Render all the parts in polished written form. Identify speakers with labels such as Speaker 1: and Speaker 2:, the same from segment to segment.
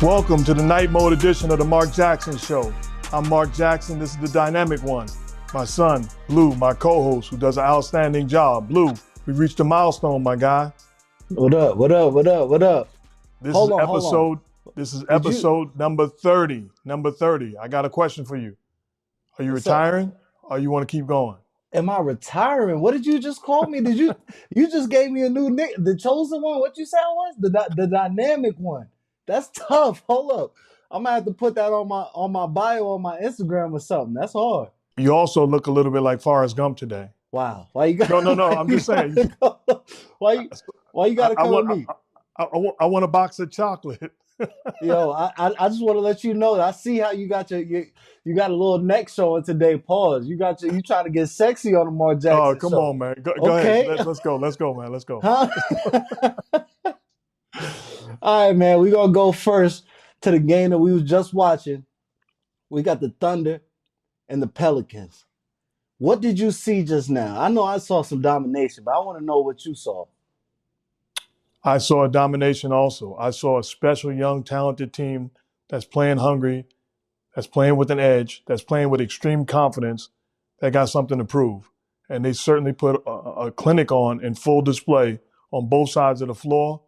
Speaker 1: Welcome to the night mode edition of the Mark Jackson Show. I'm Mark Jackson. This is the dynamic one. My son, Blue, my co-host, who does an outstanding job. Blue, we reached a milestone, my guy.
Speaker 2: What up? What up? What up? What up?
Speaker 1: This is episode number 30. Number 30. I got a question for you. Are you retiring or you want to keep going?
Speaker 2: Am I retiring? What did you just call me? You just gave me a new nick, the chosen one? What you said was? The dynamic one. That's tough. Hold up. I'm gonna have to put that on my bio on my Instagram or something. That's hard.
Speaker 1: You also look a little bit like Forrest Gump today.
Speaker 2: Wow. Why you got
Speaker 1: No. I'm just saying.
Speaker 2: Why you gotta come with me?
Speaker 1: I want a box of chocolate.
Speaker 2: Yo, I just want to let you know that I see how you got you got a little neck showing today. Pause. You trying to get sexy on the Mark Jackson.
Speaker 1: Oh, come on, man. Go ahead. Let's go, man. Let's go.
Speaker 2: Huh? All right, man. We're gonna go first to the game that we was just watching. We got the Thunder and the Pelicans. What did you see just now? I know I saw some domination, but I want to know what you saw.
Speaker 1: I saw a domination also. I saw a special, young, talented team that's playing hungry, that's playing with an edge, that's playing with extreme confidence, that got something to prove. And they certainly put a clinic on in full display on both sides of the floor,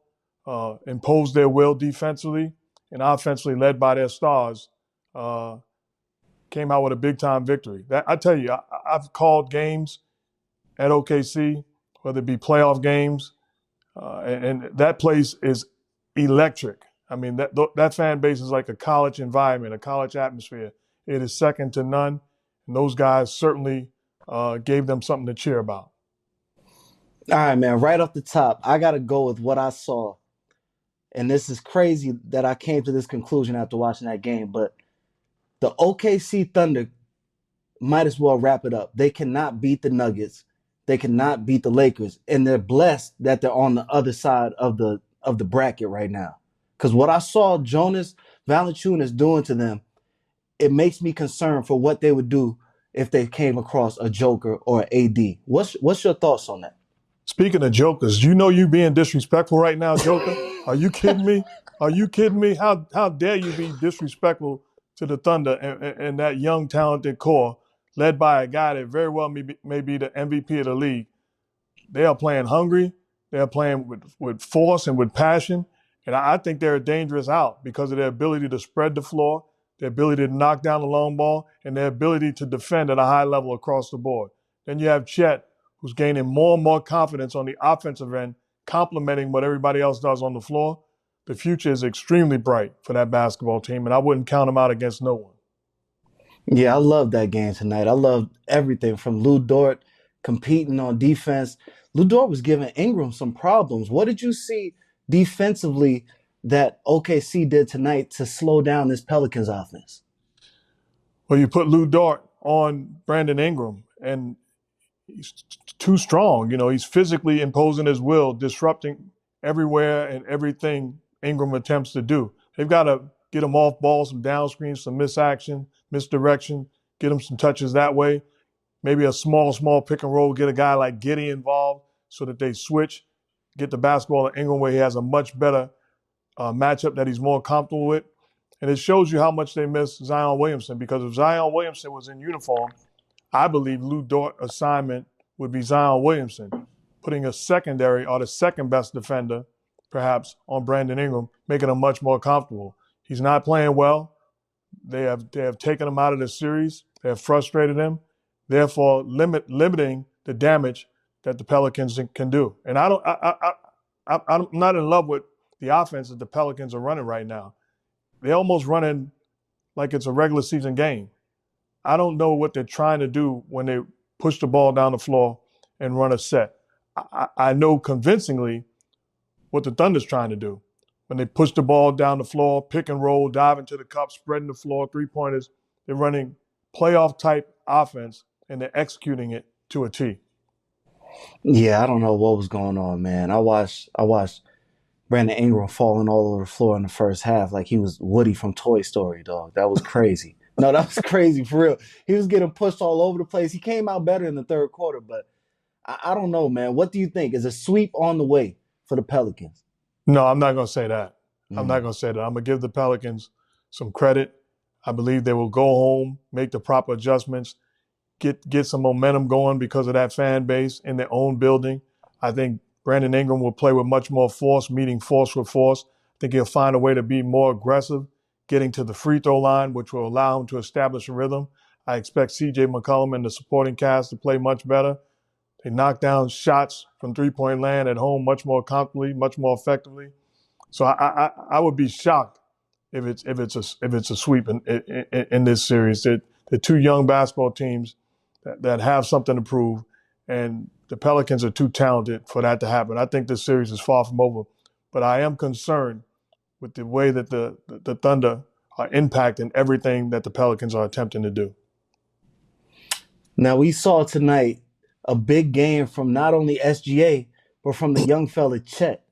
Speaker 1: imposed their will defensively and offensively, led by their stars, came out with a big-time victory. I tell you, I've called games at OKC, whether it be playoff games, and that place is electric. I mean, that fan base is like a college environment, a college atmosphere. It is second to none, and those guys certainly gave them something to cheer about.
Speaker 2: All right, man, right off the top, I got to go with what I saw. And this is crazy that I came to this conclusion after watching that game, but the OKC Thunder might as well wrap it up. They cannot beat the Nuggets. They cannot beat the Lakers, and they're blessed that they're on the other side of the bracket right now. Because what I saw Jonas Valanciunas doing to them, it makes me concerned for what they would do if they came across a Joker or an AD. What's your thoughts on that?
Speaker 1: Speaking of jokers, you know you being disrespectful right now, Joker? Are you kidding me? Are you kidding me? How dare you be disrespectful to the Thunder and that young, talented core led by a guy that very well may be the MVP of the league? They are playing hungry. They are playing with force and with passion. And I think they're a dangerous out because of their ability to spread the floor, their ability to knock down the long ball, and their ability to defend at a high level across the board. Then you have Chet, who's gaining more and more confidence on the offensive end, complementing what everybody else does on the floor. The future is extremely bright for that basketball team, and I wouldn't count them out against no one.
Speaker 2: Yeah, I love that game tonight. I love everything from Lou Dort competing on defense. Lou Dort was giving Ingram some problems. What did you see defensively that OKC did tonight to slow down this Pelicans offense?
Speaker 1: Well, you put Lou Dort on Brandon Ingram, and he's too strong. You know, he's physically imposing his will, disrupting everywhere and everything Ingram attempts to do. They've got to get him off ball, some down screens, some misaction, misdirection, get him some touches that way. Maybe a small pick and roll, get a guy like Giddey involved so that they switch, get the basketball to Ingram where he has a much better matchup that he's more comfortable with. And it shows you how much they miss Zion Williamson, because if Zion Williamson was in uniform, I believe Lou Dort assignment would be Zion Williamson, putting a secondary or the second best defender, perhaps, on Brandon Ingram, making him much more comfortable. He's not playing well. They have taken him out of the series. They have frustrated him, therefore limiting the damage that the Pelicans can do. And I'm not in love with the offense that the Pelicans are running right now. They're almost running like it's a regular season game. I don't know what they're trying to do when they push the ball down the floor and run a set. I know convincingly what the Thunder's trying to do. When they push the ball down the floor, pick and roll, dive into the cup, spreading the floor, three-pointers, they're running playoff-type offense, and they're executing it to a T.
Speaker 2: Yeah, I don't know what was going on, man. I watched Brandon Ingram falling all over the floor in the first half like he was Woody from Toy Story, dog. That was crazy. No, that was crazy for real. He was getting pushed all over the place. He came out better in the third quarter, but I don't know, man. What do you think? Is a sweep on the way for the Pelicans?
Speaker 1: No, I'm not going to say that. I'm not going to say that. I'm going to give the Pelicans some credit. I believe they will go home, make the proper adjustments, get some momentum going because of that fan base in their own building. I think Brandon Ingram will play with much more force, meeting force with force. I think he'll find a way to be more aggressive, getting to the free throw line, which will allow him to establish a rhythm. I expect C.J. McCollum and the supporting cast to play much better. They knock down shots from three-point land at home much more comfortably, much more effectively. So I would be shocked if it's a sweep in this series. They're two young basketball teams that have something to prove, and the Pelicans are too talented for that to happen. I think this series is far from over, but I am concerned with the way that the Thunder are impacting everything that the Pelicans are attempting to do.
Speaker 2: Now, we saw tonight a big game from not only SGA, but from the young fella Chet.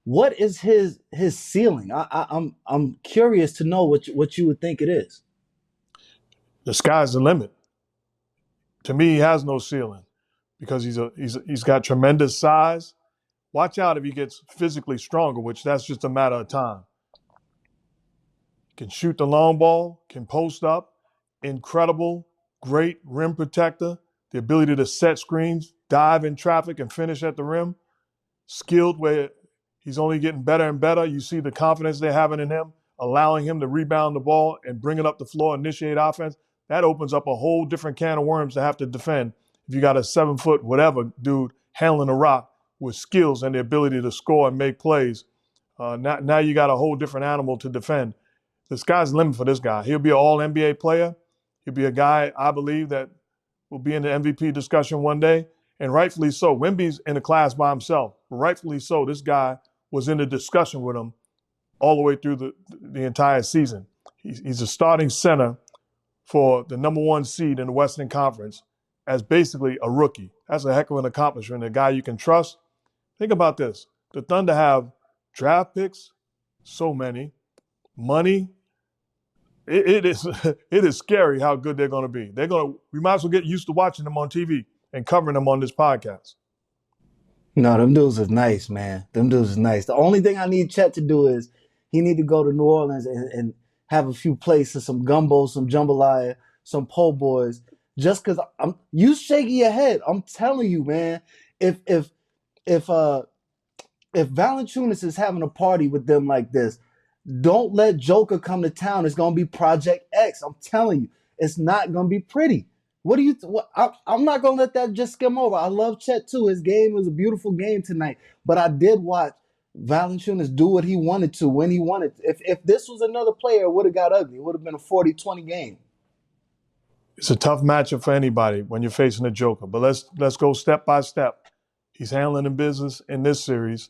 Speaker 2: What is his ceiling? I'm curious to know what you would think it is.
Speaker 1: The sky's the limit. To me, he has no ceiling because he's got tremendous size. Watch out if he gets physically stronger, which that's just a matter of time. Can shoot the long ball, can post up, incredible, great rim protector, the ability to set screens, dive in traffic, and finish at the rim. Skilled where he's only getting better and better. You see the confidence they're having in him, allowing him to rebound the ball and bring it up the floor, initiate offense. That opens up a whole different can of worms to have to defend. If you got a 7-foot whatever dude handling a rock with skills and the ability to score and make plays, now you got a whole different animal to defend. The sky's the limit for this guy. He'll be an all-NBA player. He'll be a guy, I believe, that will be in the MVP discussion one day, and rightfully so. Wemby's in a class by himself. Rightfully so. This guy was in the discussion with him all the way through the entire season. He's a starting center for the number one seed in the Western Conference as basically a rookie. That's a heck of an accomplishment, a guy you can trust. Think about this. The Thunder have draft picks, so many, money. It is scary how good they're going to be. We might as well get used to watching them on TV and covering them on this podcast.
Speaker 2: No, them dudes is nice, man. Them dudes is nice. The only thing I need Chet to do is he need to go to New Orleans and have a few places, some gumbo, some jambalaya, some po' boys. Just because you shaking your head, I'm telling you, man. If Valanciunas is having a party with them like this, don't let Joker come to town. It's gonna be Project X. I'm telling you, it's not gonna be pretty. What do you? I'm not gonna let that just skim over. I love Chet too. His game was a beautiful game tonight, but I did watch Valanciunas do what he wanted to when he wanted. If this was another player, it would have got ugly. It would have been a 40-20 game.
Speaker 1: It's a tough matchup for anybody when you're facing a Joker. But let's go step by step. He's handling the business in this series,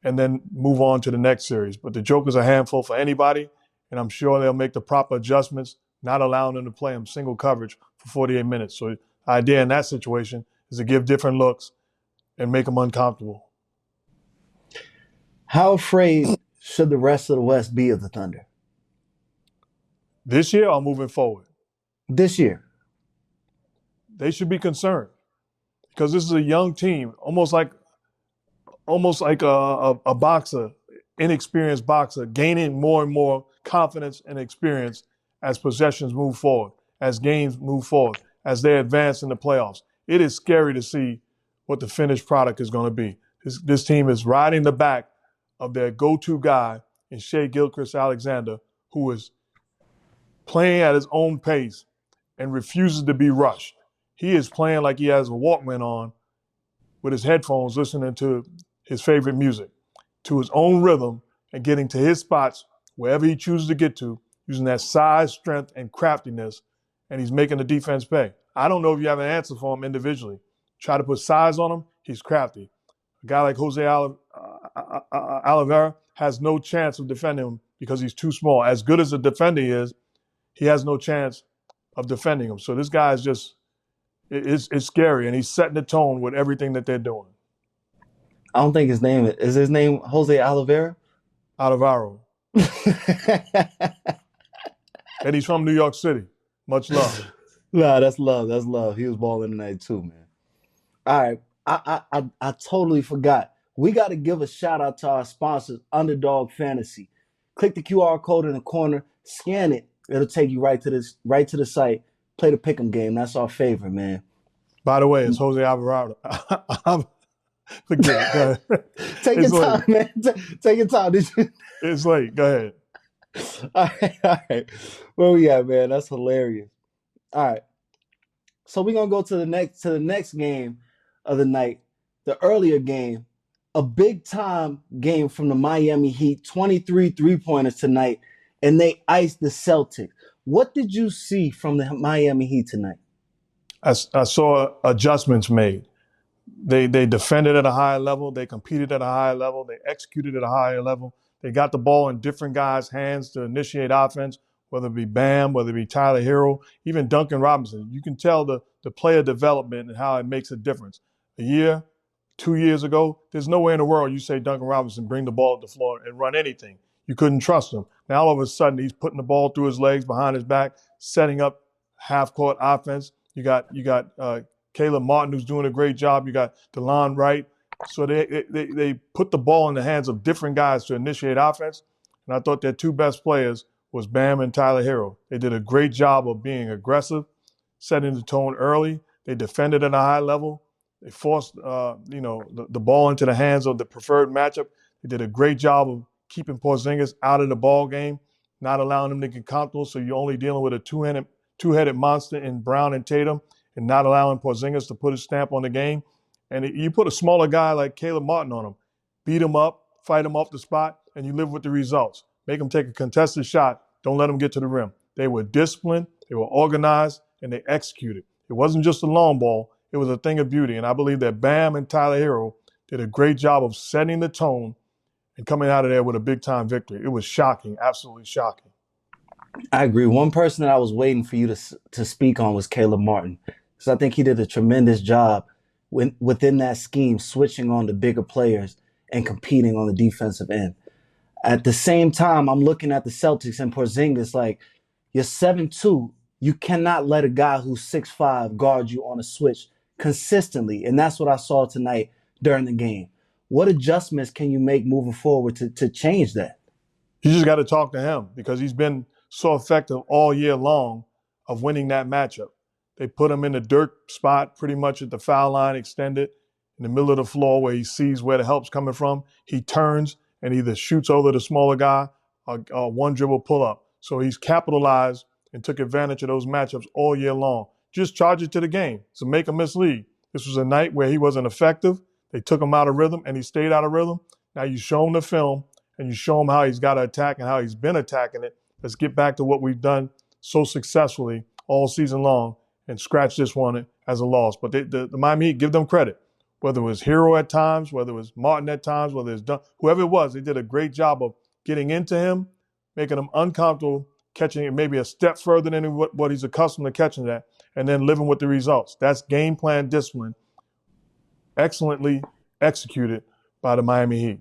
Speaker 1: and then move on to the next series. But the Joker's a handful for anybody, and I'm sure they'll make the proper adjustments, not allowing him to play him single coverage for 48 minutes. So the idea in that situation is to give different looks and make them uncomfortable.
Speaker 2: How afraid should the rest of the West be of the Thunder?
Speaker 1: This year or moving forward?
Speaker 2: This year.
Speaker 1: They should be concerned because this is a young team, almost like a boxer, inexperienced boxer, gaining more and more confidence and experience as possessions move forward, as games move forward, as they advance in the playoffs. It is scary to see what the finished product is going to be. This team is riding the back of their go-to guy in Shai Gilgeous-Alexander, who is playing at his own pace and refuses to be rushed. He is playing like he has a Walkman on with his headphones, listening to his favorite music, to his own rhythm, and getting to his spots wherever he chooses to get to, using that size, strength, and craftiness, and he's making the defense pay. I don't know if you have an answer for him individually. Try to put size on him, he's crafty. A guy like Jose Alvaro has no chance of defending him because he's too small. As good as a defender he is, he has no chance of defending him. So this guy is just, it's scary, and he's setting the tone with everything that they're doing.
Speaker 2: I don't think his name is his name Jose Alvaro?
Speaker 1: Alvaro. And he's from New York City. Much love.
Speaker 2: Nah, that's love. That's love. He was balling tonight too, man. All right. I totally forgot. We got to give a shout out to our sponsors, Underdog Fantasy. Click the QR code in the corner, scan it. It'll take you right to the site. Play the pick'em game. That's our favorite, man.
Speaker 1: By the way, it's Jose Alvarado. Forget it. Go ahead.
Speaker 2: Take
Speaker 1: It's
Speaker 2: your time,
Speaker 1: late.
Speaker 2: man. Take your time.
Speaker 1: It's late. Go ahead.
Speaker 2: All right, all right. Where we at, man? That's hilarious. All right. So we're gonna go to the next game of the night, the earlier game, a big time game from the Miami Heat, 23 3-pointers tonight, and they iced the Celtics. What did you see from the Miami Heat tonight?
Speaker 1: I saw adjustments made. They defended at a higher level. They competed at a higher level. They executed at a higher level. They got the ball in different guys' hands to initiate offense, whether it be Bam, whether it be Tyler Hero, even Duncan Robinson. You can tell the player development and how it makes a difference. A year, 2 years ago, there's no way in the world you say Duncan Robinson bring the ball to the floor and run anything. You couldn't trust him. Now all of a sudden he's putting the ball through his legs, behind his back, setting up half-court offense. You got Caleb Martin, who's doing a great job. You got DeLon Wright. So they put the ball in the hands of different guys to initiate offense. And I thought their two best players was Bam and Tyler Hero. They did a great job of being aggressive, setting the tone early. They defended at a high level. They forced the ball into the hands of the preferred matchup. They did a great job of keeping Porzingis out of the ball game, not allowing him to get comfortable. So you're only dealing with a two-headed monster in Brown and Tatum, and not allowing Porzingis to put his stamp on the game. And you put a smaller guy like Caleb Martin on him, beat him up, fight him off the spot, and you live with the results. Make him take a contested shot. Don't let him get to the rim. They were disciplined, they were organized, and they executed. It wasn't just a long ball. It was a thing of beauty. And I believe that Bam and Tyler Hero did a great job of setting the tone and coming out of there with a big-time victory. It was shocking, absolutely shocking.
Speaker 2: I agree. One person that I was waiting for you to speak on was Caleb Martin, because I think he did a tremendous job within that scheme, switching on the bigger players and competing on the defensive end. At the same time, I'm looking at the Celtics and Porzingis like, you're 7'2". You cannot let a guy who's 6'5" guard you on a switch consistently. And that's what I saw tonight during the game. What adjustments can you make moving forward to change that?
Speaker 1: You just got to talk to him, because he's been so effective all year long of winning that matchup. They put him in the dirt spot, pretty much at the foul line, extended in the middle of the floor where he sees where the help's coming from. He turns and either shoots over the smaller guy or one dribble pull up. So he's capitalized and took advantage of those matchups all year long. Just charge it to the game. It's a make or miss league. This was a night where he wasn't effective. They took him out of rhythm and he stayed out of rhythm. Now you show him the film and you show him how he's got to attack and how he's been attacking it. Let's get back to what we've done so successfully all season long and scratch this one as a loss. But the Miami Heat, give them credit. Whether it was Hero at times, whether it was Martin at times, whether it's whoever it was, they did a great job of getting into him, making him uncomfortable, catching it maybe a step further than what he's accustomed to catching that, and then living with the results. That's game plan discipline, excellently executed by the Miami Heat.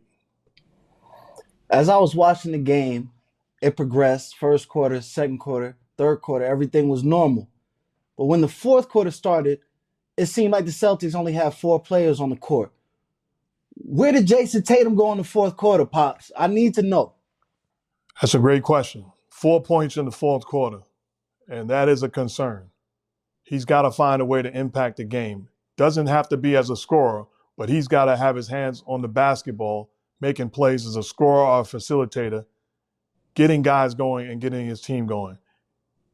Speaker 2: As I was watching the game, it progressed. First quarter, second quarter, third quarter, everything was normal. But when the fourth quarter started, it seemed like the Celtics only had 4 players on the court. Where did Jason Tatum go in the fourth quarter, Pops? I need to know.
Speaker 1: That's a great question. 4 points in the fourth quarter, and that is a concern. He's got to find a way to impact the game. Doesn't have to be as a scorer, but he's got to have his hands on the basketball, making plays as a scorer or a facilitator, getting guys going and getting his team going.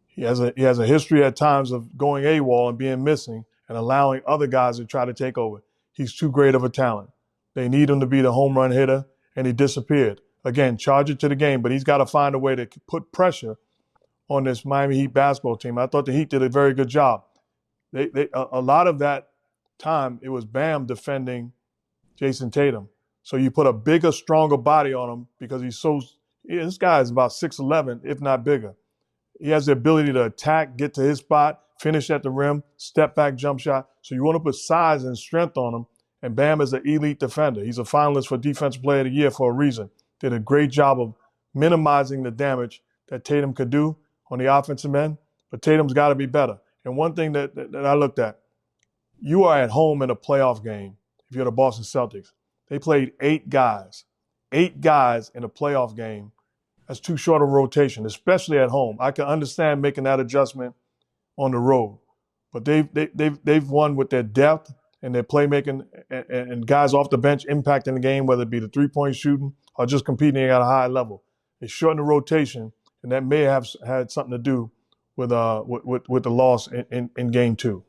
Speaker 1: He has a history at times of going AWOL and being missing and allowing other guys to try to take over. He's too great of a talent. They need him to be the home run hitter, and he disappeared. Again, charge it to the game, but he's got to find a way to put pressure on this Miami Heat basketball team. I thought the Heat did a very good job. A lot of that time, it was Bam defending Jason Tatum. So you put a bigger, stronger body on him because this guy is about 6'11", if not bigger. He has the ability to attack, get to his spot, finish at the rim, step back jump shot. So you want to put size and strength on him. And Bam is an elite defender. He's a finalist for Defensive Player of the Year for a reason. Did a great job of minimizing the damage that Tatum could do on the offensive end. But Tatum's got to be better. And one thing that I looked at, you are at home in a playoff game if you're the Boston Celtics. They played 8 guys in a playoff game That's too short of rotation, especially at home. I can understand making that adjustment on the road, but they've won with their depth and their playmaking and guys off the bench impacting the game, whether it be the 3-point shooting or just competing at a high level. They shortened the rotation, and that may have had something to do with the loss in game 2.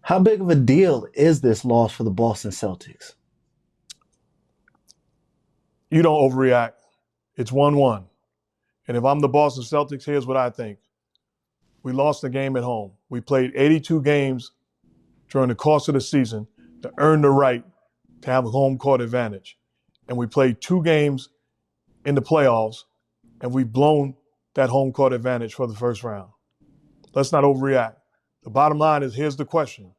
Speaker 2: How big of a deal is this loss for the Boston Celtics?
Speaker 1: You don't overreact. It's 1-1. And if I'm the Boston Celtics, here's what I think. We lost the game at home. We played 82 games during the course of the season to earn the right to have a home court advantage. And we played 2 games in the playoffs, and we've blown that home court advantage for the first round. Let's not overreact. The bottom line is, here's the question.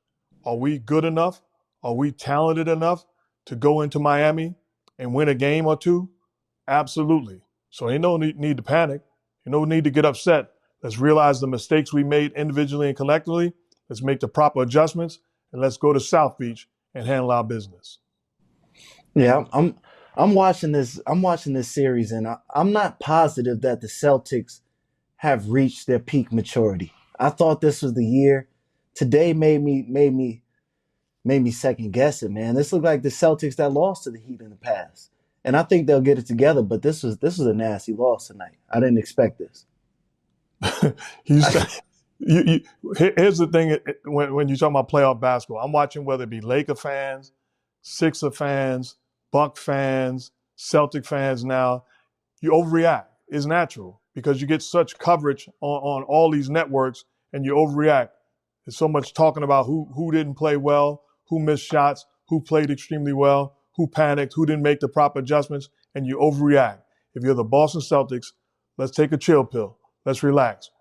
Speaker 1: Are we good enough? Are we talented enough to go into Miami and win a game or 2? Absolutely. So ain't no need to panic. Ain't no need to get upset. Let's realize the mistakes we made individually and collectively. Let's make the proper adjustments, and let's go to South Beach and handle our business.
Speaker 2: Yeah, I'm watching this. I'm watching this series, and I'm not positive that the Celtics have reached their peak maturity. I thought this was the year. Today made me second guess it, man. This looked like the Celtics that lost to the Heat in the past, and I think they'll get it together. But this was a nasty loss tonight. I didn't expect this.
Speaker 1: Here's the thing. When you talk about playoff basketball, I'm watching whether it be Laker fans, Sixer fans, Buck fans, Celtic fans. Now, you overreact. It's natural because you get such coverage on all these networks, and you overreact. There's so much talking about who didn't play well, who missed shots, who played extremely well, who panicked, who didn't make the proper adjustments, and you overreact. If you're the Boston Celtics, let's take a chill pill. Let's relax.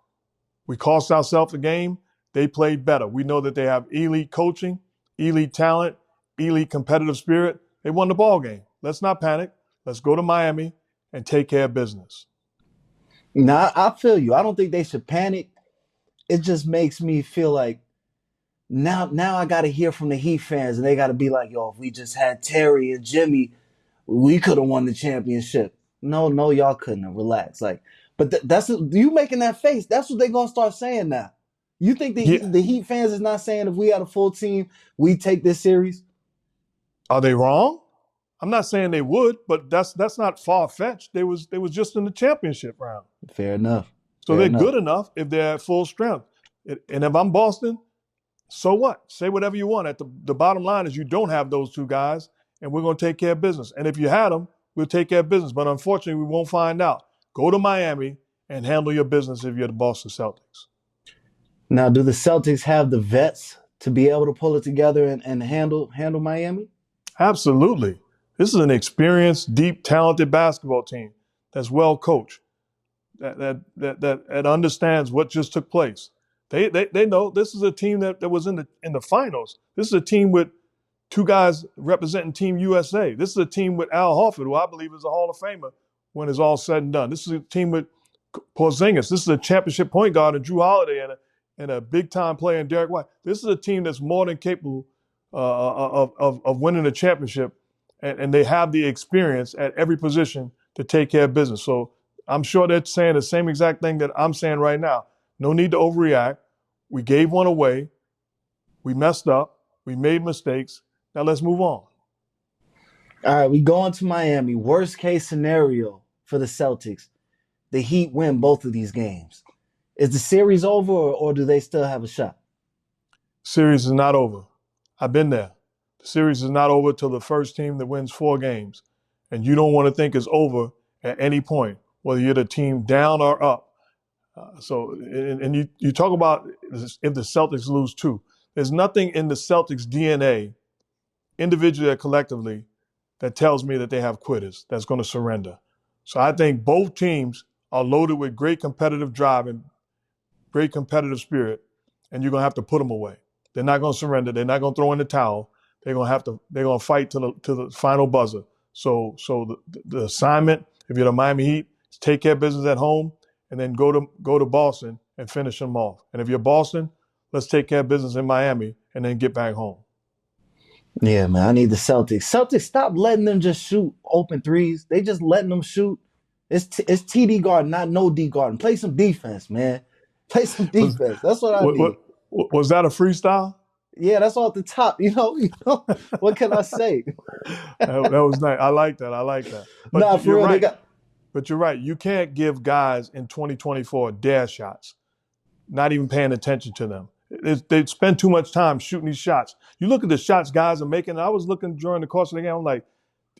Speaker 1: We cost ourselves a game. They played better. We know that they have elite coaching, elite talent, elite competitive spirit. They won the ball game. Let's not panic. Let's go to Miami and take care of business.
Speaker 2: Now, I feel you. I don't think they should panic. It just makes me feel like now I got to hear from the Heat fans, and they got to be like, yo, if we just had Terry and Jimmy, we could have won the championship. No, y'all couldn't have. Relax. But that's you making that face. That's what they're going to start saying now. You think the Heat fans is not saying if we had a full team, we take this series?
Speaker 1: Are they wrong? I'm not saying they would, but that's not far-fetched. They was just in the championship round.
Speaker 2: Fair enough.
Speaker 1: So they're good enough if they're at full strength. And if I'm Boston, so what? Say whatever you want. The bottom line is you don't have those 2 guys, and we're going to take care of business. And if you had them, we'll take care of business. But unfortunately, we won't find out. Go to Miami and handle your business if you're the Boston Celtics.
Speaker 2: Now, do the Celtics have the vets to be able to pull it together and handle Miami?
Speaker 1: Absolutely. This is an experienced, deep, talented basketball team that's well coached, that understands what just took place. They know this is a team that was in the finals. This is a team with 2 guys representing Team USA. This is a team with Al Horford, who I believe is a Hall of Famer when it's all said and done. This is a team with Porzingis. This is a championship point guard in Drew Holiday and a big-time player in Derek White. This is a team that's more than capable of winning a championship, and they have the experience at every position to take care of business. So I'm sure they're saying the same exact thing that I'm saying right now. No need to overreact. We gave one away. We messed up. We made mistakes. Now let's move on.
Speaker 2: All right, we go on to Miami. Worst case scenario for the Celtics. The Heat win both of these games. Is the series over or do they still have a shot?
Speaker 1: Series is not over. I've been there. The series is not over till the first team that wins 4 games. And you don't want to think it's over at any point, whether you're the team down or up. You talk about if the Celtics lose 2. There's nothing in the Celtics DNA, individually or collectively, that tells me that they have quitters that's going to surrender. So I think both teams are loaded with great competitive drive and great competitive spirit, and you're going to have to put them away. They're not going to surrender. They're not going to throw in the towel. They're going to fight to the final buzzer. So the assignment, if you're the Miami Heat, is take care of business at home and then go to Boston and finish them off. And if you're Boston, let's take care of business in Miami and then get back home.
Speaker 2: Yeah, man, I need the Celtics. Celtics, stop letting them just shoot open threes. They just letting them shoot. It's TD Garden, not no D Garden. Play some defense, man. Play some
Speaker 1: Was,
Speaker 2: defense. That's what I
Speaker 1: what,
Speaker 2: need.
Speaker 1: was that a freestyle?
Speaker 2: Yeah, that's all at the top. What can I say?
Speaker 1: That was nice. I like that. I like that. But
Speaker 2: Nah, for
Speaker 1: you're
Speaker 2: real, they
Speaker 1: right.
Speaker 2: got.
Speaker 1: But you're right. You can't give guys in 2024 dare shots, not even paying attention to them. They spend too much time shooting these shots. You look at the shots guys are making. I was looking during the course of the game. I'm like,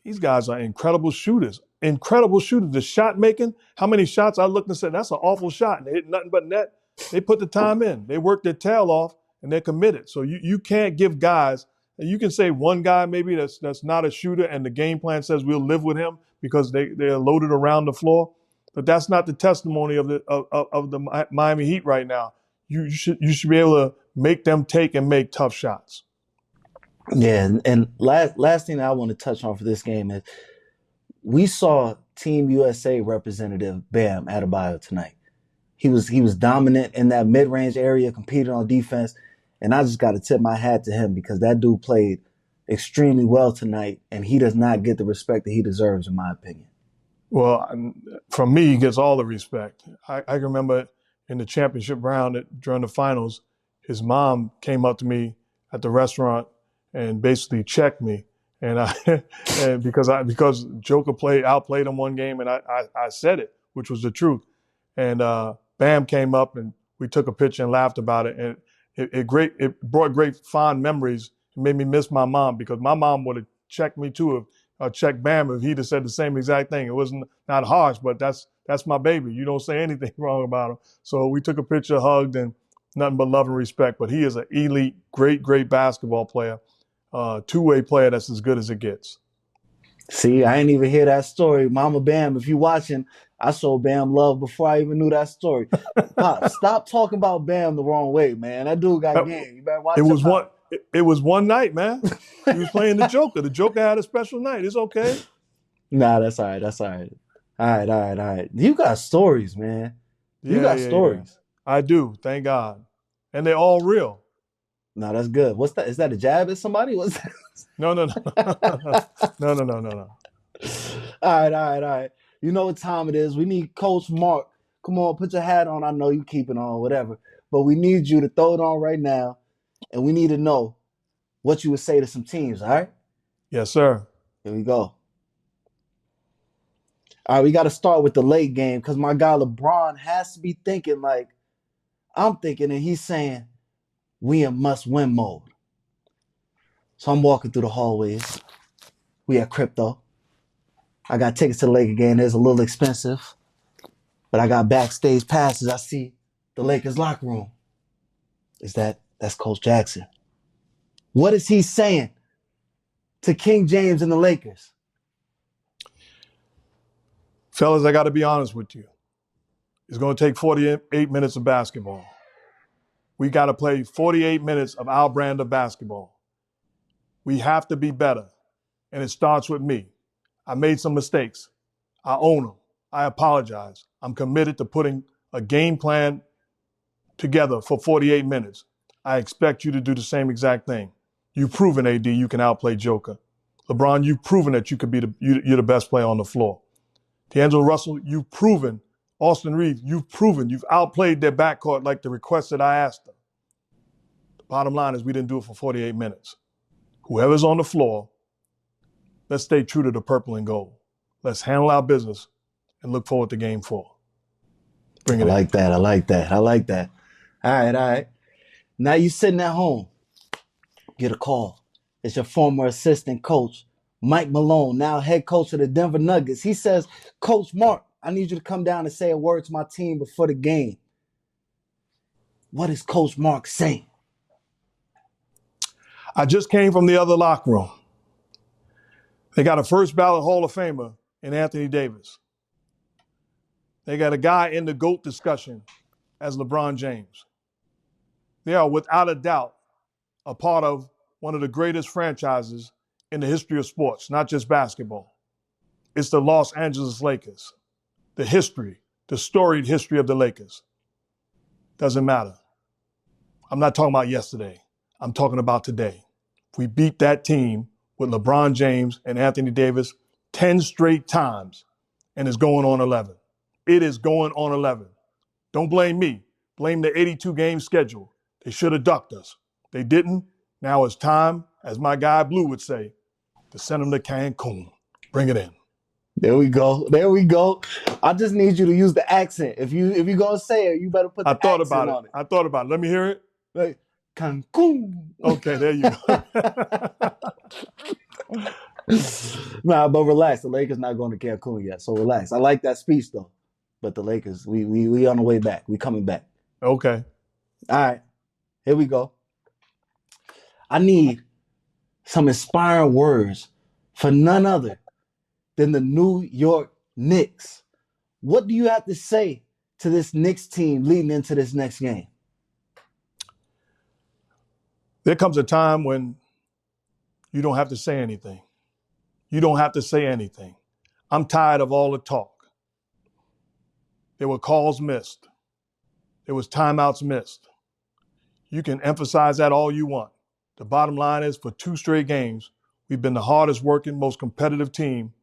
Speaker 1: these guys are incredible shooters. Incredible shooters. The shot making, how many shots I looked and said, that's an awful shot. And they hit nothing but net. They put the time in. They work their tail off and they're committed. So you can't give guys, and you can say one guy maybe that's not a shooter and the game plan says we'll live with him because they're loaded around the floor. But that's not the testimony of the Miami Heat right now. You should be able to make them take and make tough shots.
Speaker 2: Yeah, and last thing I want to touch on for this game is we saw Team USA representative Bam Adebayo tonight. He was dominant in that mid-range area, competing on defense, and I just got to tip my hat to him because that dude played extremely well tonight, and he does not get the respect that he deserves, in my opinion.
Speaker 1: Well, from me, he gets all the respect. I remember in the championship round during the finals, his mom came up to me at the restaurant and basically checked me, and because Joker outplayed him one game, and I said it, which was the truth, and Bam came up and we took a picture and laughed about it, and it brought great fond memories. It made me miss my mom because my mom would have checked me too checked Bam if he'd have said the same exact thing. It wasn't not harsh, but that's my baby. You don't say anything wrong about him. So we took a picture, hugged, and nothing but love and respect. But he is an elite, great basketball player, two-way player that's as good as it gets.
Speaker 2: See, I ain't even hear that story. Mama Bam, if you watching, I showed Bam love before I even knew that story. Pop, stop talking about Bam the wrong way, man. That dude got game. You better watch
Speaker 1: It was one night, man. He was playing the Joker. The Joker had a special night. It's okay.
Speaker 2: Nah, that's all right. All right. You got stories, man. You got stories.
Speaker 1: Yeah. I do, thank God. And they're all real.
Speaker 2: No, that's good. What's that? Is that a jab at somebody? What's that?
Speaker 1: No. No.
Speaker 2: All right. You know what time it is. We need Coach Mark. Come on, put your hat on. I know you keep it on, whatever. But we need you to throw it on right now. And we need to know what you would say to some teams, all right?
Speaker 1: Yes, sir.
Speaker 2: Here we go. All right, we got to start with the late game because my guy LeBron has to be thinking like I'm thinking, and he's saying, we in must-win mode. So I'm walking through the hallways. We at Crypto. I got tickets to the Laker game. It's a little expensive, but I got backstage passes. I see the Lakers locker room. That's Coach Jackson. What is he saying to King James and the Lakers?
Speaker 1: Fellas, I got to be honest with you. It's going to take 48 minutes of basketball. We got to play 48 minutes of our brand of basketball. We have to be better, and it starts with me. I made some mistakes. I own them. I apologize. I'm committed to putting a game plan together for 48 minutes. I expect you to do the same exact thing. You've proven, AD, you can outplay Joker. LeBron, you've proven that you could be you're the best player on the floor. D'Angelo Russell, you've proven. Austin Reeves, you've proven. You've outplayed their backcourt like the request that I asked them. The bottom line is we didn't do it for 48 minutes. Whoever's on the floor, let's stay true to the purple and gold. Let's handle our business and look forward to game 4. Bring it in.
Speaker 2: I like that. All right. Now you sitting at home. Get a call. It's your former assistant coach, Mike Malone, now head coach of the Denver Nuggets. He says, Coach Mark, I need you to come down and say a word to my team before the game. What is Coach Mark saying?
Speaker 1: I just came from the other locker room. They got a first ballot Hall of Famer in Anthony Davis. They got a guy in the GOAT discussion as LeBron James. They are without a doubt a part of one of the greatest franchises in the history of sports, not just basketball. It's the Los Angeles Lakers. The history, the storied history of the Lakers. Doesn't matter. I'm not talking about yesterday. I'm talking about today. We beat that team with LeBron James and Anthony Davis 10 straight times. and it's going on 11. It is going on 11. Don't blame me. Blame the 82-game schedule. They should have ducked us. They didn't. Now it's time, as my guy Blue would say, to send them to Cancun. Bring it in.
Speaker 2: There we go. There we go. I just need you to use the accent. If you're gonna say it, you better put the accent on it.
Speaker 1: I thought about it. Let me hear it.
Speaker 2: Like, Cancun.
Speaker 1: Okay, there you go.
Speaker 2: Nah, but relax. The Lakers not going to Cancun yet, so relax. I like that speech though. But the Lakers, we on the way back. We coming back.
Speaker 1: Okay.
Speaker 2: All right. Here we go. I need some inspiring words for none other than the New York Knicks. What do you have to say to this Knicks team leading into this next game?
Speaker 1: There comes a time when you don't have to say anything. You don't have to say anything. I'm tired of all the talk. There were calls missed. There was timeouts missed. You can emphasize that all you want. The bottom line is, for 2 straight games, we've been the hardest working, most competitive team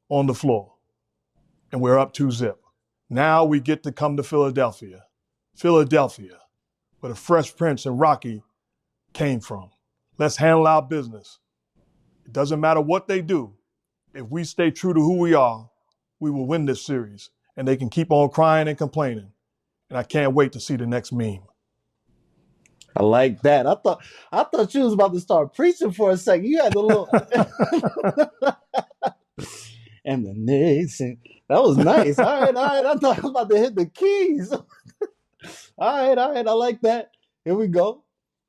Speaker 1: on the floor. And we're up 2-0. Now we get to come to Philadelphia. Philadelphia, where the Fresh Prince and Rocky came from. Let's handle our business. It doesn't matter what they do. If we stay true to who we are, we will win this series. And they can keep on crying and complaining. And I can't wait to see the next meme.
Speaker 2: I like that. I thought you was about to start preaching for a second. You had the little and the Knicks. And that was nice. All right. I thought I was about to hit the keys. All right. I like that. Here we go.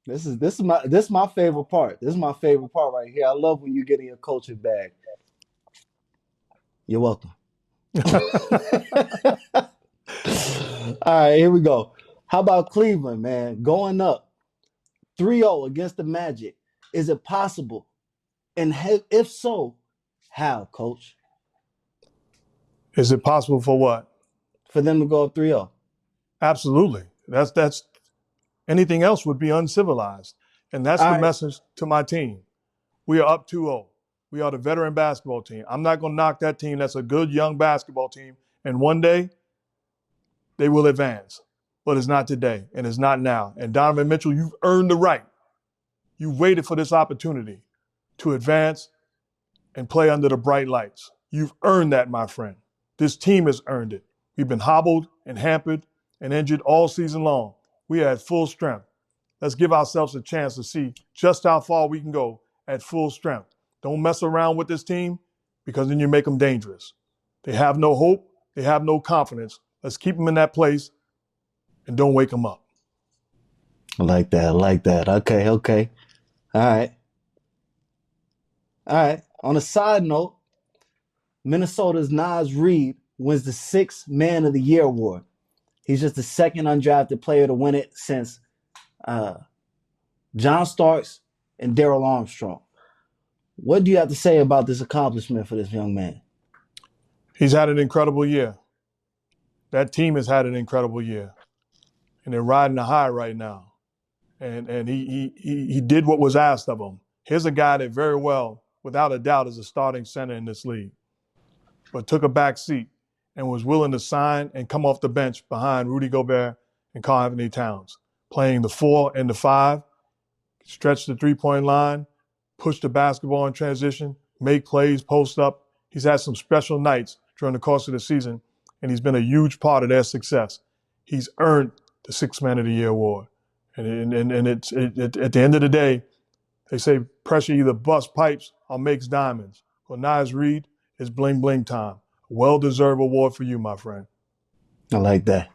Speaker 2: This is my favorite part. This is my favorite part right here. I love when you get in your coaching bag. You're welcome. All right, here we go. How about Cleveland, man? Going up 3-0 against the Magic. Is it possible? And if so, how, Coach?
Speaker 1: Is it possible for what?
Speaker 2: For them to go up 3-0.
Speaker 1: Absolutely. That's anything else would be uncivilized. And that's the message to my team. We are up 2-0. We are the veteran basketball team. I'm not going to knock that team. That's a good young basketball team. And one day, they will advance. But it's not today, and it's not now. And Donovan Mitchell, you've earned the right. You waited for this opportunity to advance and play under the bright lights. You've earned that, my friend. This team has earned it. We've been hobbled and hampered and injured all season long. We are at full strength. Let's give ourselves a chance to see just how far we can go at full strength. Don't mess around with this team, because then you make them dangerous. They have no hope. They have no confidence. Let's keep them in that place and don't wake them up.
Speaker 2: I like that. Okay. All right. On a side note, Minnesota's REID wins the 6th Man of the Year award. He's just the second undrafted player to win it since John Starks and Darrell Armstrong. What do you have to say about this accomplishment for this young man?
Speaker 1: He's had an incredible year. That team has had an incredible year. And they're riding the high right now. And he did what was asked of him. Here's a guy that very well, without a doubt, is a starting center in this league, but took a back seat and was willing to sign and come off the bench behind Rudy Gobert and Karl-Anthony Towns, playing the 4 and the 5, stretch the three-point line, push the basketball in transition, make plays, post up. He's had some special nights during the course of the season, and he's been a huge part of their success. He's earned the 6th Man of the Year award. And it's at the end of the day, they say pressure either busts pipes or makes diamonds. Well, REID, it's bling bling time. Well-deserved award for you, my friend.
Speaker 2: I like that.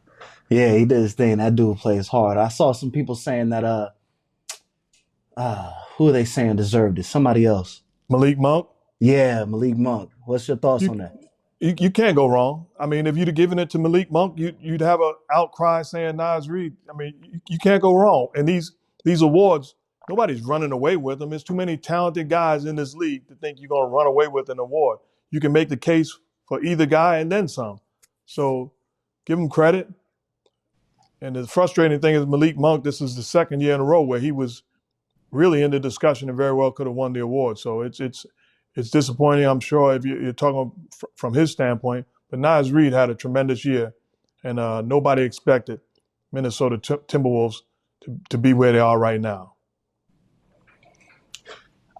Speaker 2: Yeah, he did his thing. That dude plays hard. I saw some people saying that who are they saying deserved it? Somebody else.
Speaker 1: Malik Monk?
Speaker 2: Yeah, Malik Monk. What's your thoughts on that?
Speaker 1: You can't go wrong. I mean, if you'd have given it to Malik Monk, you'd have an outcry saying REID. I mean, you can't go wrong. And these awards, nobody's running away with them. There's too many talented guys in this league to think you're going to run away with an award. You can make the case for either guy and then some. So give him credit. And the frustrating thing is Malik Monk, this is the 2nd year in a row where he was really in the discussion and very well could have won the award. So it's disappointing, I'm sure, if you're talking from his standpoint. But Nas Reed had a tremendous year, and nobody expected Minnesota Timberwolves to be where they are right now.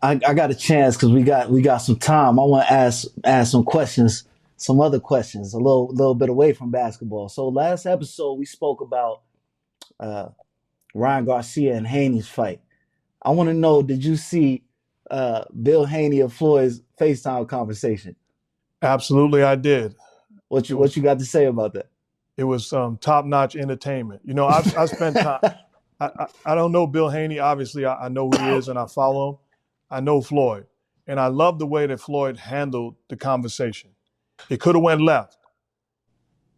Speaker 2: I got a chance because we got some time. I want to ask some questions, some other questions, a little bit away from basketball. So last episode we spoke about Ryan Garcia and Haney's fight. I want to know, did you see Bill Haney and Floyd's FaceTime conversation?
Speaker 1: Absolutely, I did.
Speaker 2: What you got to say about that?
Speaker 1: It was top-notch entertainment. You know, I spent time. I don't know Bill Haney. Obviously, I know who he is and I follow him. I know Floyd, and I love the way that Floyd handled the conversation. It could have went left.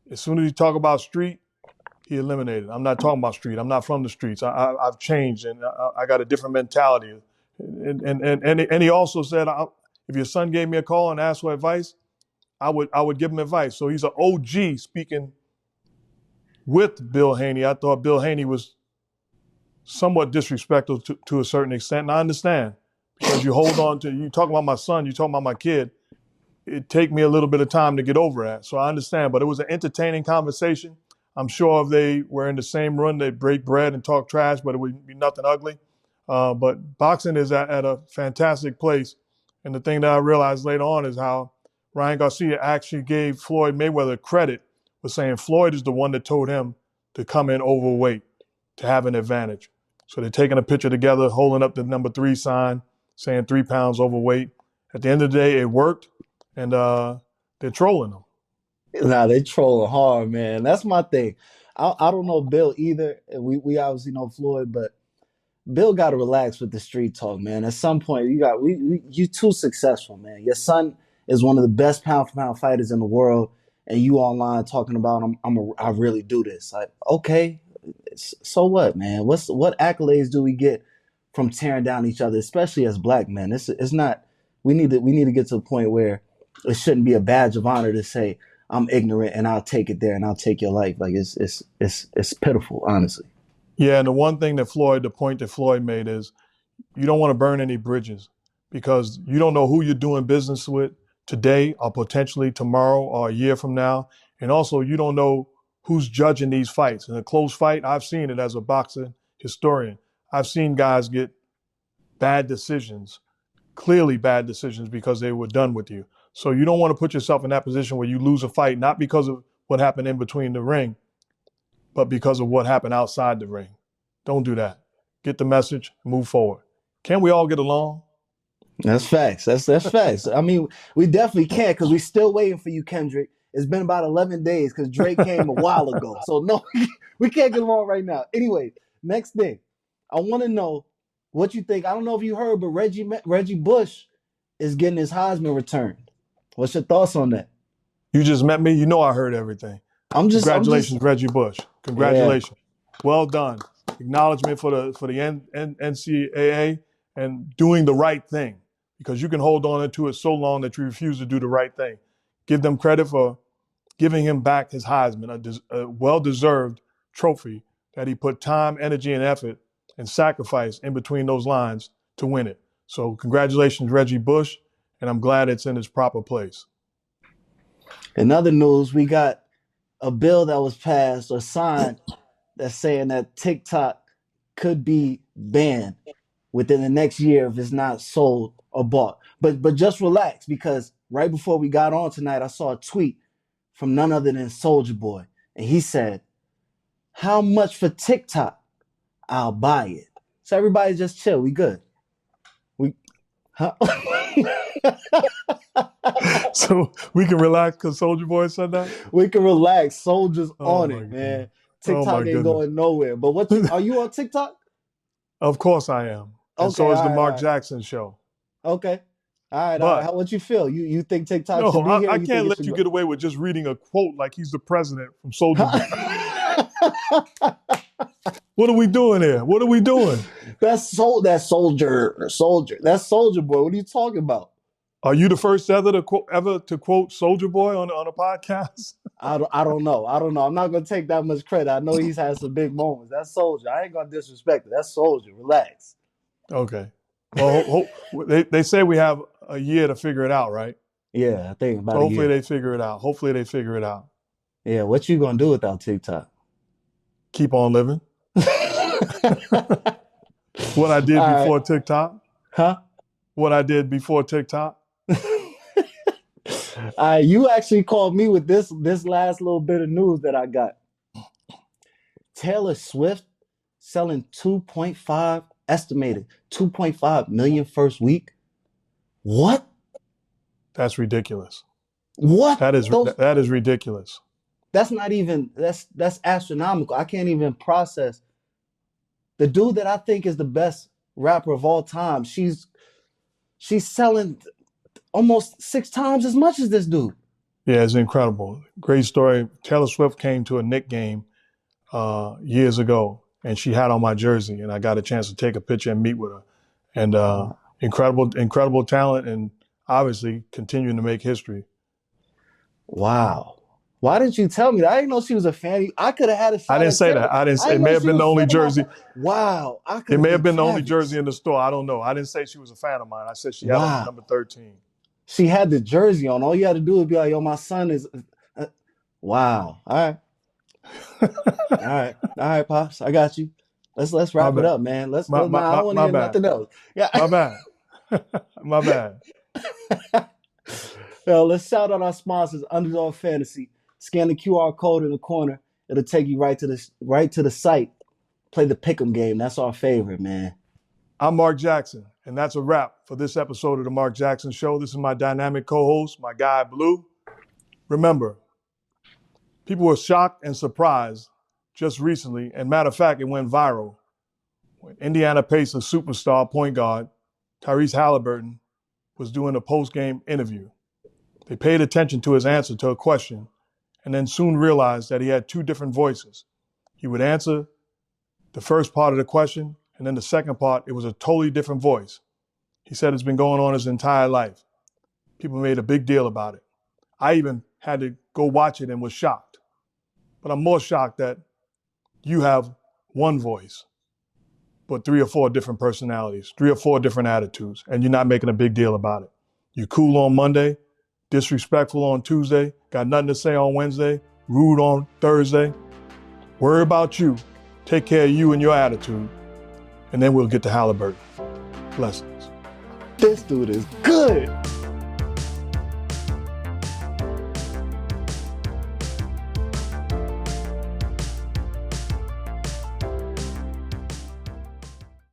Speaker 1: As soon as you talk about street, he eliminated. I'm not talking about street. I'm not from the streets. I've changed, and I got a different mentality. And he also said, if your son gave me a call and asked for advice, I would give him advice. So he's an OG speaking with Bill Haney. I thought Bill Haney was somewhat disrespectful to a certain extent, and I understand. Because you hold on to, you talk about my son, you talk about my kid, it take me a little bit of time to get over that. So I understand, but it was an entertaining conversation. I'm sure if they were in the same room, they'd break bread and talk trash, but it would be nothing ugly. But boxing is at a fantastic place. And the thing that I realized later on is how Ryan Garcia actually gave Floyd Mayweather credit for saying Floyd is the one that told him to come in overweight, to have an advantage. So they're taking a picture together, holding up the number 3 sign, saying 3 pounds overweight. At the end of the day, it worked, and they're trolling them.
Speaker 2: Nah, they trolling hard, man. That's my thing. I don't know Bill either. We obviously know Floyd, but Bill got to relax with the street talk, man. At some point, you too successful, man. Your son is one of the best pound for pound fighters in the world, and you online talking about I really do this. Like, okay, so what, man? What accolades do we get from tearing down each other, especially as black men? It's not. We need to get to a point where it shouldn't be a badge of honor to say I'm ignorant and I'll take it there and I'll take your life. Like it's pitiful, honestly.
Speaker 1: Yeah, and the point that Floyd made is you don't want to burn any bridges because you don't know who you're doing business with today or potentially tomorrow or a year from now. And also you don't know who's judging these fights. In a close fight, I've seen it as a boxing historian. I've seen guys get bad decisions, clearly bad decisions because they were done with you. So you don't want to put yourself in that position where you lose a fight, not because of what happened in between the ring, but because of what happened outside the ring. Don't do that. Get the message, move forward. Can't we all get along?
Speaker 2: That's facts. That's facts. I mean, we definitely can because we're still waiting for you, Kendrick. It's been about 11 days because Drake came a while ago. So no, we can't get along right now. Anyway, next thing. I want to know what you think. I don't know if you heard, but Reggie Bush is getting his Heisman returned. What's your thoughts on that?
Speaker 1: You just met me. You know I heard everything. Congratulations, Reggie Bush. Congratulations. Yeah. Well done. Acknowledgement for the NCAA and doing the right thing, because you can hold on to it so long that you refuse to do the right thing. Give them credit for giving him back his Heisman, a well-deserved trophy that he put time, energy, and effort and sacrifice in between those lines to win it. So congratulations, Reggie Bush, and I'm glad it's in its proper place.
Speaker 2: In other news, we got a bill that was passed or signed that's saying that TikTok could be banned within the next year if it's not sold or bought. But just relax, because right before we got on tonight, I saw a tweet from none other than SOULJA Boy, and he said, "How much for TikTok? I'll buy it." So everybody just chill. We good.
Speaker 1: So we can relax because SOULJA Boy said that?
Speaker 2: We can relax. SOULJA's on it, man. TikTok ain't going nowhere. But are you on TikTok?
Speaker 1: Of course I am. And so is the Mark Jackson show.
Speaker 2: Okay. All right. What you feel? You think TikTok should be here?
Speaker 1: I can't let you get away with just reading a quote like he's the president from SOULJA Boy. What are we doing here? What are we doing?
Speaker 2: That's SOULJA. That's SOULJA Boy. What are you talking about?
Speaker 1: Are you the first ever to quote SOULJA Boy on a podcast?
Speaker 2: I don't know. I'm not gonna take that much credit. I know he's had some big moments. That's SOULJA. I ain't gonna disrespect it. That's SOULJA. Relax.
Speaker 1: Okay. Well, they say we have a year to figure it out, right?
Speaker 2: Yeah, I think
Speaker 1: So
Speaker 2: about a
Speaker 1: hopefully
Speaker 2: year.
Speaker 1: they figure it out. Hopefully they figure it out.
Speaker 2: Yeah, what you gonna do without TikTok?
Speaker 1: Keep on living.
Speaker 2: All
Speaker 1: What I did
Speaker 2: right,
Speaker 1: before TikTok.
Speaker 2: huh?
Speaker 1: What I did before TikTok.
Speaker 2: You actually called me with this last little bit of news that I got. Taylor Swift selling 2.5 estimated 2.5 million first week. What?
Speaker 1: That's ridiculous.
Speaker 2: What?
Speaker 1: That is ridiculous.
Speaker 2: That's not even that's astronomical. I can't even process. The dude that I think is the best rapper of all time, she's selling almost 6 times as much as this dude.
Speaker 1: Yeah, it's incredible. Great story. Taylor Swift came to a Knicks game years ago, and she had on my jersey, and I got a chance to take a picture and meet with her. And incredible talent, and obviously continuing to make history.
Speaker 2: Wow. Why didn't you tell me that? I didn't know she was a fan. I could have had a shot.
Speaker 1: I didn't say that. I didn't say it. May have been the only jersey.
Speaker 2: Wow.
Speaker 1: It may have been the only jersey in the store. I don't know. I didn't say she was a fan of mine. I said she had on number 13.
Speaker 2: She had the jersey on. All you had to do would be like, yo, my son is. Wow. All right. All right, Pops. I got you. Let's wrap it up, man. I don't want to hear nothing else. Yeah.
Speaker 1: My bad. My bad.
Speaker 2: Yo, let's shout out our sponsors, Underdog Fantasy. Scan the QR code in the corner. It'll take you right to the site. Play the pick'em game. That's our favorite, man.
Speaker 1: I'm Mark Jackson, and that's a wrap for this episode of the Mark Jackson Show. This is my dynamic co-host, my guy Blue. Remember, people were shocked and surprised just recently, and matter of fact, it went viral when Indiana Pacers superstar point guard Tyrese Halliburton was doing a post-game interview. They paid attention to his answer to a question and then soon realized that he had two different voices. He would answer the first part of the question, and then the second part, it was a totally different voice. He said it's been going on his entire life. People made a big deal about it. I even had to go watch it and was shocked. But I'm more shocked that you have one voice, but 3 or 4 different personalities, 3 or 4 different attitudes, and you're not making a big deal about it. You're cool on Monday, disrespectful on Tuesday, got nothing to say on Wednesday, rude on Thursday. Worry about you. Take care of you and your attitude, and then we'll get to Halliburton. Blessings.
Speaker 2: This dude is good.